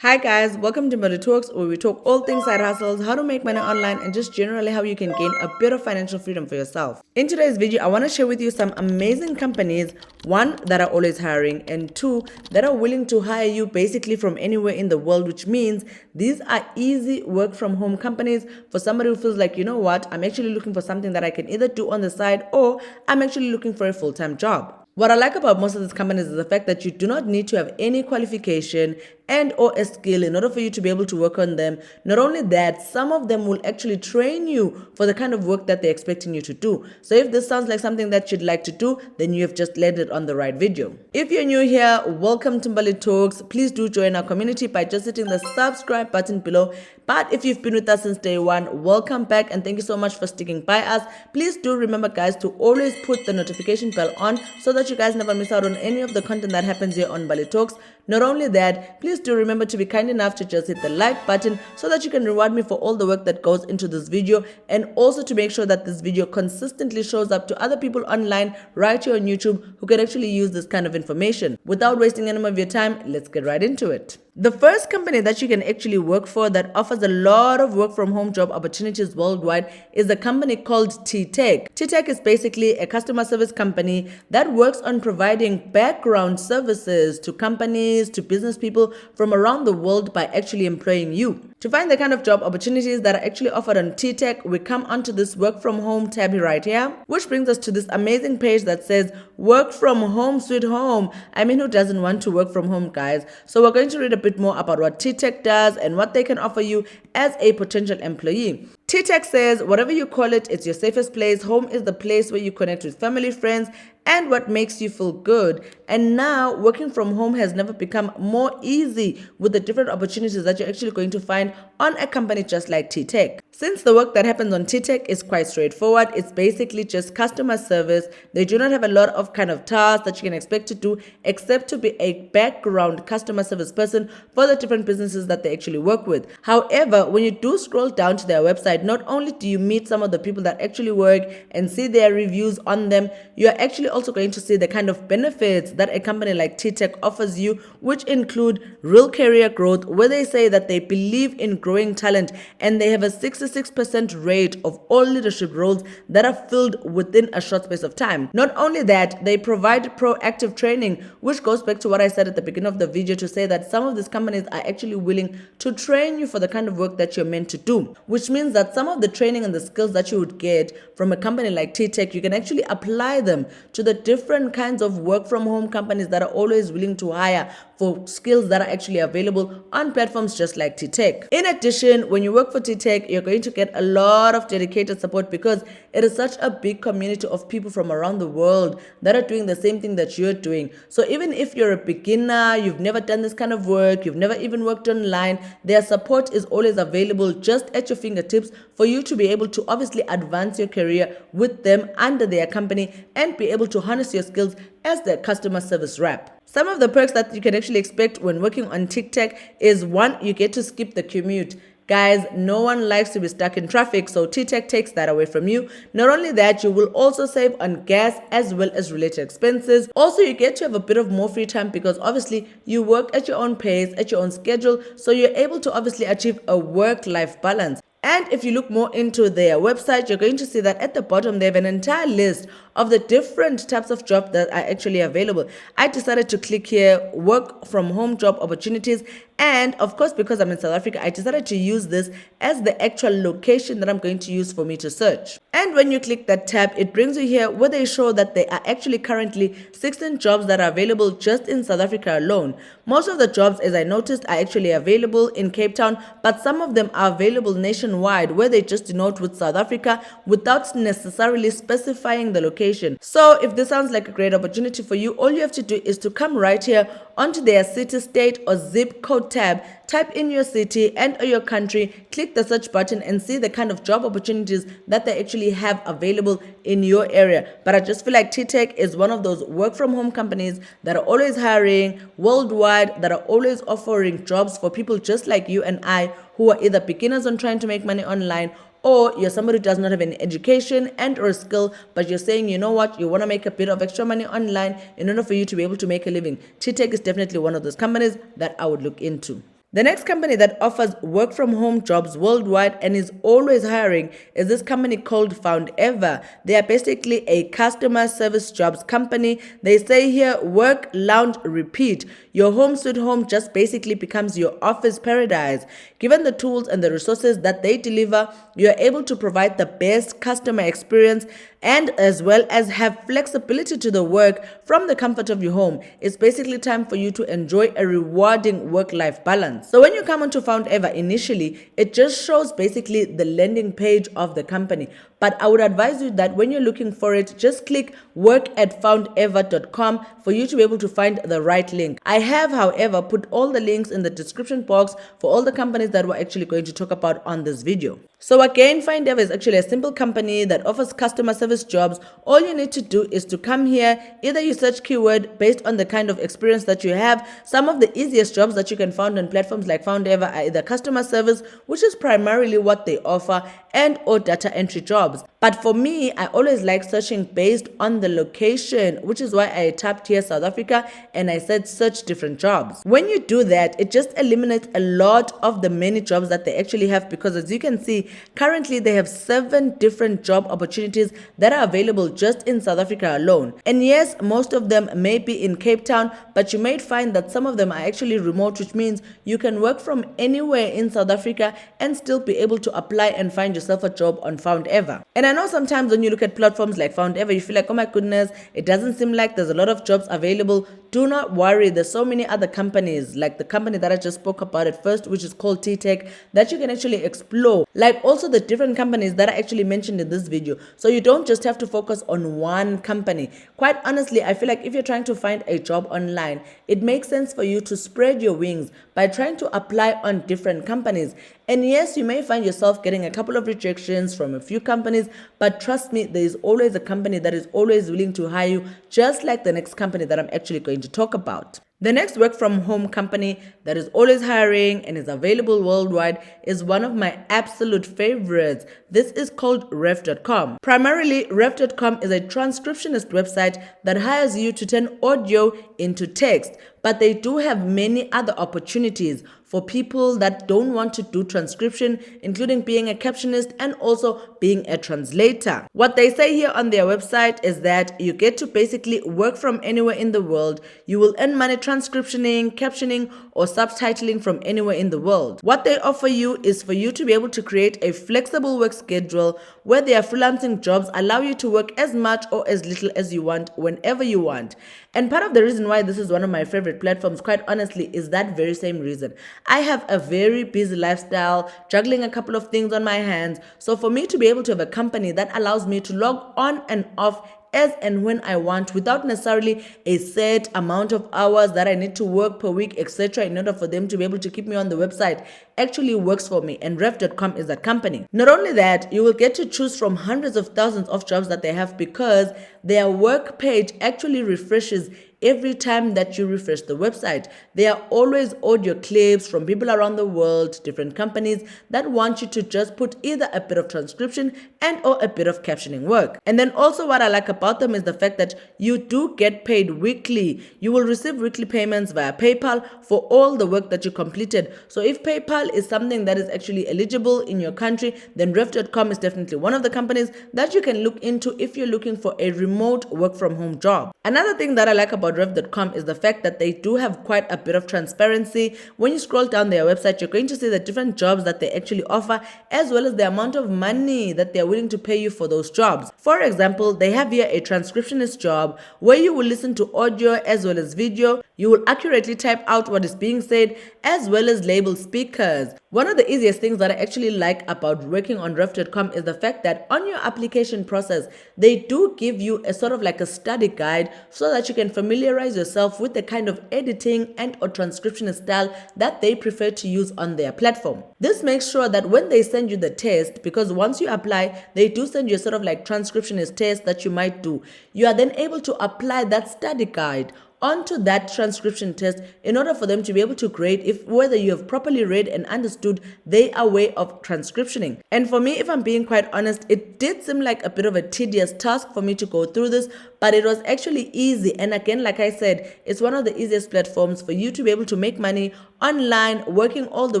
Hi guys, welcome to Money Talks, where we talk all things side hustles, how to make money online, and just generally how you can gain a bit of financial freedom for yourself. In today's video, I want to share with you some amazing companies, one, that are always hiring, and two, that are willing to hire you basically from anywhere in the world, which means these are easy work from home companies for somebody who feels like, you know what, I'm actually looking for something that I can either do on the side or I'm actually looking for a full-time job. What I like about most of these companies is the fact that you do not need to have any qualification and or a skill in order for you to be able to work on them. Not only that, some of them will actually train you for the kind of work that they're expecting you to do. So if this sounds like something that you'd like to do, then you have just landed on the right video. If you're new here, welcome to Mbali Talks. Please do join our community by just hitting the subscribe button below. But if you've been with us since day one, welcome back and thank you so much for sticking by us. Please do remember, guys, to always put the notification bell on so that you guys never miss out on any of the content that happens here on Mbali Talks. Not only that, please do remember to be kind enough to just hit the like button so that you can reward me for all the work that goes into this video, and also to make sure that this video consistently shows up to other people online right here on YouTube who can actually use this kind of information. Without wasting any more of your time, let's get right into it. The first company that you can actually work for that offers a lot of work from home job opportunities worldwide is a company called TTEC. TTEC is basically a customer service company that works on providing background services to companies, to business people from around the world by actually employing you. To find the kind of job opportunities that are actually offered on TTEC, we come onto this work from home tab right here, which brings us to this amazing page that says work from home sweet home. I mean, who doesn't want to work from home, guys? So we're going to read a bit more about what TTEC does and what they can offer you as a potential employee. TTEC says, whatever you call it, it's your safest place. Home is the place where you connect with family, friends, and what makes you feel good. And now working from home has never become more easy with the different opportunities that you're actually going to find on a company just like TTEC. Since the work that happens on TTEC is quite straightforward, it's basically just customer service. They do not have a lot of kind of tasks that you can expect to do except to be a background customer service person for the different businesses that they actually work with. However, when you do scroll down to their website, not only do you meet some of the people that actually work and see their reviews on them, you are actually also going to see the kind of benefits that a company like TTEC offers you, which include real career growth, where they say that they believe in growing talent and they have a 66% rate of all leadership roles that are filled within a short space of time. Not only that, they provide proactive training, which goes back to what I said at the beginning of the video to say that some of these companies are actually willing to train you for the kind of work that you're meant to do, which means that some of the training and the skills that you would get from a company like TTEC, you can actually apply them to the different kinds of work from home companies that are always willing to hire for skills that are actually available on platforms just like TTEC. In addition, when you work for TTEC, you're going to get a lot of dedicated support because it is such a big community of people from around the world that are doing the same thing that you're doing. So even if you're a beginner, you've never done this kind of work, you've never even worked online, their support is always available just at your fingertips for you to be able to obviously advance your career with them under their company and be able to harness your skills as their customer service rep. Some of the perks that you can actually expect when working on TTEC is, one, you get to skip the commute. Guys, no one likes to be stuck in traffic, so TTEC takes that away from you. Not only that, you will also save on gas as well as related expenses. Also, you get to have a bit of more free time because obviously you work at your own pace, at your own schedule, so you're able to obviously achieve a work-life balance. And if you look more into their website, you're going to see that at the bottom, they have an entire list of the different types of jobs that are actually available. I decided to click here, work from home job opportunities. And of course, because I'm in South Africa, I decided to use this as the actual location that I'm going to use for me to search. And when you click that tab, it brings you here where they show that there are actually currently 16 jobs that are available just in South Africa alone. Most of the jobs, as I noticed, are actually available in Cape Town, but some of them are available nationwide where they just denote with South Africa without necessarily specifying the location. So if this sounds like a great opportunity for you, all you have to do is to come right here onto their city, state, or zip code tab, type in your city and or your country, click the search button and see the kind of job opportunities that they actually have available in your area. But I just feel like TTEC is one of those work from home companies that are always hiring worldwide, that are always offering jobs for people just like you and I who are either beginners on trying to make money online, or you're somebody who does not have any education and or skill, but you're saying, you know what, you want to make a bit of extra money online in order for you to be able to make a living. TTEC is definitely one of those companies that I would look into. The next company that offers work from home jobs worldwide and is always hiring is this company called Foundever. They are basically a customer service jobs company. They say here, work, lounge, repeat. Your home sweet home just basically becomes your office paradise. Given the tools and the resources that they deliver, you are able to provide the best customer experience and as well as have flexibility to the work from the comfort of your home. It's basically time for you to enjoy a rewarding work-life balance. So when you come onto Foundever initially, it just shows basically the landing page of the company. But I would advise you that when you're looking for it, just click work@foundever.com for you to be able to find the right link. I have, however, put all the links in the description box for all the companies that we're actually going to talk about on this video. So again, Foundever is actually a simple company that offers customer service jobs. All you need to do is to come here, either you search keyword based on the kind of experience that you have. Some of the easiest jobs that you can find on platforms like Foundever are either customer service, which is primarily what they offer, and or data entry jobs. But for me, I always like searching based on the location, which is why I tapped here South Africa and I said search different jobs. When you do that, it just eliminates a lot of the many jobs that they actually have, because as you can see, currently they have 7 different job opportunities that are available just in South Africa alone. And yes, most of them may be in Cape Town, but you may find that some of them are actually remote, which means you can work from anywhere in South Africa and still be able to apply and find yourself a job on Foundever. And I know sometimes when you look at platforms like Foundever, you feel like, oh my goodness, it doesn't seem like there's a lot of jobs available. Do not worry, there's so many other companies, like the company that I just spoke about at first, which is called TTEC, that you can actually explore, like also the different companies that I actually mentioned in this video. So you don't just have to focus on one company. Quite honestly, I feel like if you're trying to find a job online, it makes sense for you to spread your wings by trying to apply on different companies. And yes, you may find yourself getting a couple of rejections from a few companies, but trust me, there is always a company that is always willing to hire you, just like the next company that I'm actually going to talk about. The next work from home company that is always hiring and is available worldwide is one of my absolute favorites. This is called Rcom. Primarily, Rcom is a transcriptionist website that hires you to turn audio into text, but they do have many other opportunities for people that don't want to do transcription, including being a captionist and also being a translator. What they say here on their website is that you get to basically work from anywhere in the world. You will earn money transcriptioning, captioning, or subtitling from anywhere in the world. What they offer you is for you to be able to create a flexible work schedule where their freelancing jobs allow you to work as much or as little as you want, whenever you want. And part of the reason why this is one of my favorite platforms, quite honestly, is that very same reason. I have a very busy lifestyle, juggling a couple of things on my hands. So for me to be able to have a company that allows me to log on and off as and when I want, without necessarily a set amount of hours that I need to work per week, etc., in order for them to be able to keep me on the website, actually works for me. And Rcom is that company. Not only that, you will get to choose from hundreds of thousands of jobs that they have, because their work page actually refreshes every time that you refresh the website. There are always audio clips from people around the world, different companies that want you to just put either a bit of transcription and or a bit of captioning work. And then also what I like about them is the fact that you do get paid weekly. You will receive weekly payments via PayPal for all the work that you completed. So if PayPal is something that is actually eligible in your country, then Rcom is definitely one of the companies that you can look into if you're looking for a remote work from home job. Another thing that I like about Rcom is the fact that they do have quite a bit of transparency. When you scroll down their website, you're going to see the different jobs that they actually offer, as well as the amount of money that they're willing to pay you for those jobs. For example, they have here a transcriptionist job where you will listen to audio as well as video. You will accurately type out what is being said as well as label speakers. One of the easiest things that I actually like about working on Rcom is the fact that on your application process, they do give you a sort of like a study guide so that you can familiarize yourself with the kind of editing and or transcription style that they prefer to use on their platform. This makes sure that when they send you the test, because once you apply, they do send you a sort of like transcriptionist test that you might do. You are then able to apply that study guide onto that transcription test in order for them to be able to grade if whether you have properly read and understood their way of transcriptioning. And for me, if I'm being quite honest, it did seem like a bit of a tedious task for me to go through this, but it was actually easy. And again, like I said, it's one of the easiest platforms for you to be able to make money online, working all the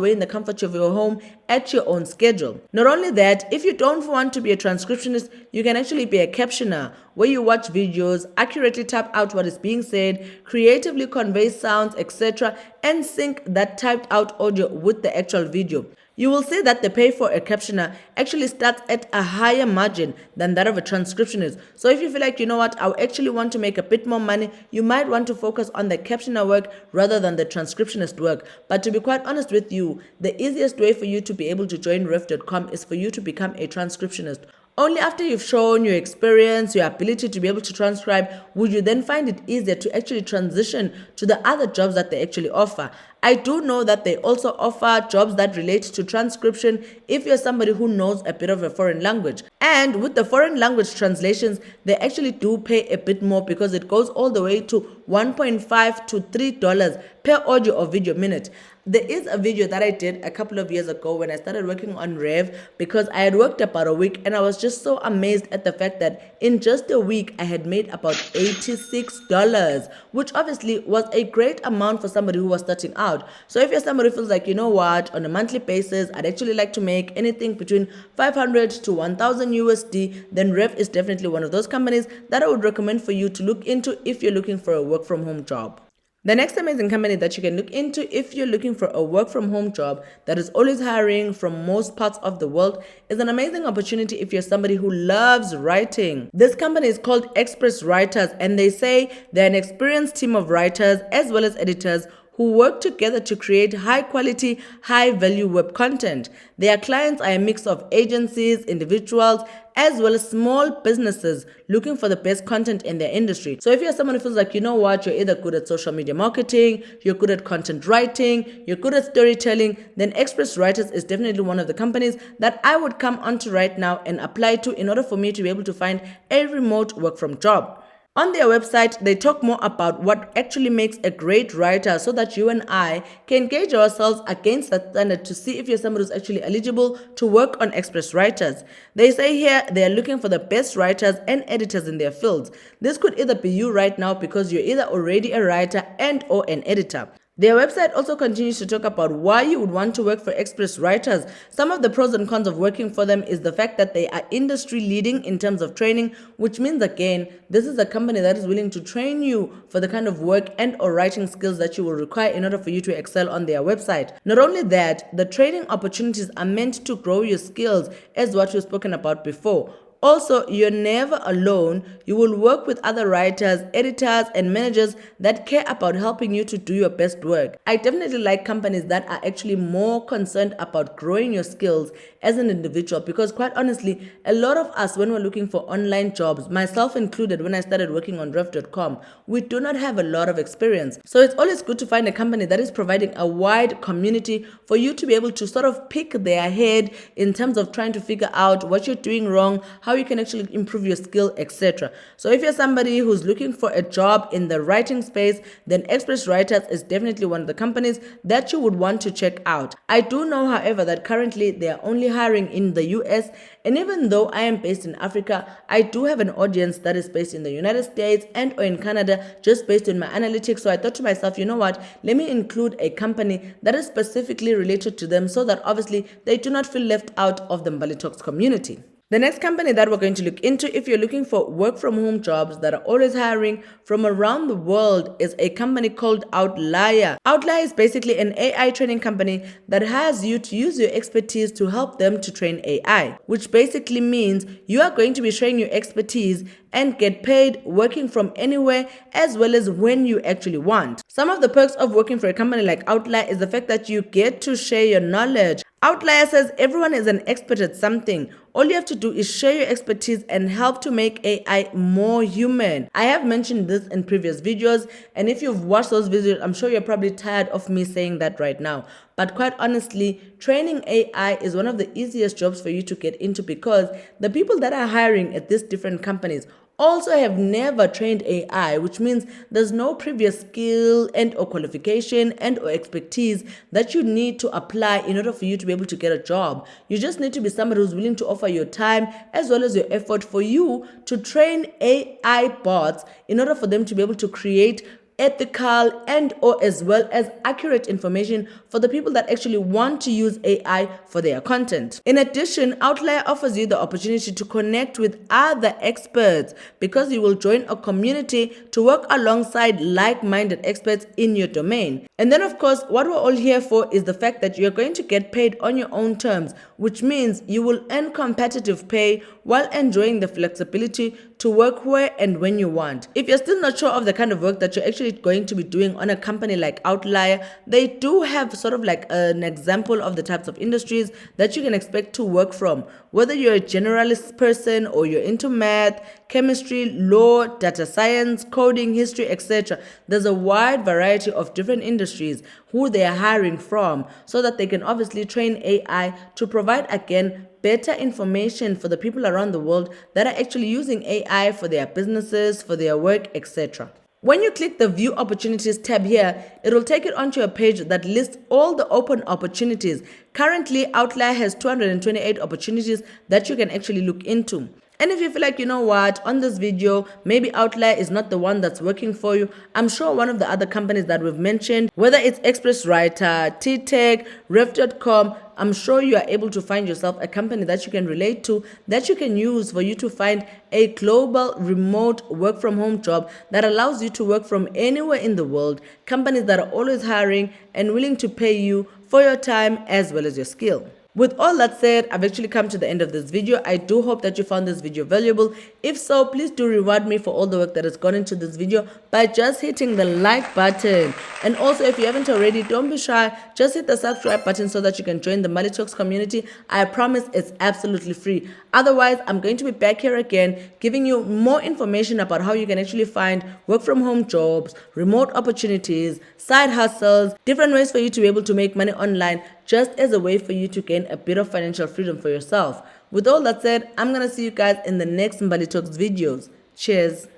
way in the comfort of your home at your own schedule. Not only that, if you don't want to be a transcriptionist, you can actually be a captioner, where you watch videos, accurately type out what is being said, creatively convey sounds, etc., and sync that typed out audio with the actual video. You will see that the pay for a captioner actually starts at a higher margin than that of a transcriptionist. So if you feel like, you know what, I actually want to make a bit more money, you might want to focus on the captioner work rather than the transcriptionist work. But to be quite honest with you, the easiest way for you to be able to join Ref.com is for you to become a transcriptionist. Only after you've shown your experience, your ability to be able to transcribe, would you then find it easier to actually transition to the other jobs that they actually offer. I do know that they also offer jobs that relate to transcription if you're somebody who knows a bit of a foreign language. And with the foreign language translations, they actually do pay a bit more because it goes all the way to $1.5 to $3 per audio or video minute. There is a video that I did a couple of years ago when I started working on Rev, because I had worked about a week and I was just so amazed at the fact that in just a week I had made about $86, which obviously was a great amount for somebody who was starting out. So if you're somebody who feels like, you know what, on a monthly basis, I'd actually like to make anything between 500 to 1000 USD, then Rev is definitely one of those companies that I would recommend for you to look into if you're looking for a work from home job. The next amazing company that you can look into if you're looking for a work from home job that is always hiring from most parts of the world is an amazing opportunity if you're somebody who loves writing. This company is called Express Writers, and they say they're an experienced team of writers as well as editors who work together to create high quality, high value web content. Their clients are a mix of agencies, individuals, as well as small businesses looking for the best content in their industry. So if you're someone who feels like, you know what, you're either good at social media marketing, you're good at content writing, you're good at storytelling, then Express Writers is definitely one of the companies that I would come onto right now and apply to in order for me to be able to find a remote work from job. On their website, they talk more about what actually makes a great writer so that you and I can gauge ourselves against that standard to see if you're somebody who's actually eligible to work on Express Writers. They say here they are looking for the best writers and editors in their fields. This could either be you right now because you're either already a writer and or an editor. Their website also continues to talk about why you would want to work for Express Writers. Some of the pros and cons of working for them is the fact that they are industry leading in terms of training, which means again, this is a company that is willing to train you for the kind of work and or writing skills that you will require in order for you to excel on their website. Not only that, the training opportunities are meant to grow your skills as what we've spoken about before. Also, you're never alone. You will work with other writers, editors, and managers that care about helping you to do your best work. I definitely like companies that are actually more concerned about growing your skills as an individual, because quite honestly, a lot of us, when we're looking for online jobs, myself included, when I started working on Ref.com, we do not have a lot of experience. So it's always good to find a company that is providing a wide community for you to be able to sort of pick their head in terms of trying to figure out what you're doing wrong, how you can actually improve your skill, etc. So if you're somebody who's looking for a job in the writing space, then Express Writers is definitely one of the companies that you would want to check out. I do know, however, that currently they are only hiring in the US, and even though I am based in Africa, I do have an audience that is based in the United States and or in Canada, just based on my analytics. So I thought to myself, you know what, let me include a company that is specifically related to them so that obviously they do not feel left out of the Mbali Talks community. The next company that we're going to look into if you're looking for work from home jobs that are always hiring from around the world is a company called Outlier. Outlier is basically an AI training company that hires you to use your expertise to help them to train AI, which basically means you are going to be sharing your expertise and get paid working from anywhere as well as when you actually want. Some of the perks of working for a company like Outlier is the fact that you get to share your knowledge. Outlier says everyone is an expert at something. All you have to do is share your expertise and help to make AI more human. I have mentioned this in previous videos, and if you've watched those videos, I'm sure you're probably tired of me saying that right now. But quite honestly, training AI is one of the easiest jobs for you to get into, because the people that are hiring at these different companies also have never trained AI, which means there's no previous skill and or qualification and or expertise that you need to apply in order for you to be able to get a job. You just need to be somebody who's willing to offer your time as well as your effort for you to train AI bots in order for them to be able to create ethical, and or as well as accurate information for the people that actually want to use AI for their content. In addition, Outlier offers you the opportunity to connect with other experts because you will join a community to work alongside like-minded experts in your domain. And then of course, what we're all here for is the fact that you're going to get paid on your own terms, which means you will earn competitive pay while enjoying the flexibility to work where and when you want. If you're still not sure of the kind of work that you're actually going to be doing on a company like Outlier, they do have sort of like an example of the types of industries that you can expect to work from. Whether you're a generalist person or you're into math, chemistry, law, data science, coding, history, etc. There's a wide variety of different industries who they are hiring from so that they can obviously train AI to provide again better information for the people around the world that are actually using AI for their businesses, for their work, etc. When you click the View Opportunities tab here, it will take it onto a page that lists all the open opportunities. Currently, Outlier has 228 opportunities that you can actually look into. And if you feel like, you know what, on this video, maybe Outlier is not the one that's working for you, I'm sure one of the other companies that we've mentioned, whether it's ExpressWriter, TTEC, Ref.com, I'm sure you are able to find yourself a company that you can relate to, that you can use for you to find a global remote work from home job that allows you to work from anywhere in the world, companies that are always hiring and willing to pay you for your time as well as your skill. With all that said, I've actually come to the end of this video. I do hope that you found this video valuable. If so, please do reward me for all the work that has gone into this video by just hitting the like button. And also, if you haven't already, don't be shy. Just hit the subscribe button so that you can join the Money Talks community. I promise it's absolutely free. Otherwise, I'm going to be back here again, giving you more information about how you can actually find work from home jobs, remote opportunities, side hustles, different ways for you to be able to make money online, just as a way for you to gain a bit of financial freedom for yourself. With all that said, I'm going to see you guys in the next Mbali Talks videos. Cheers.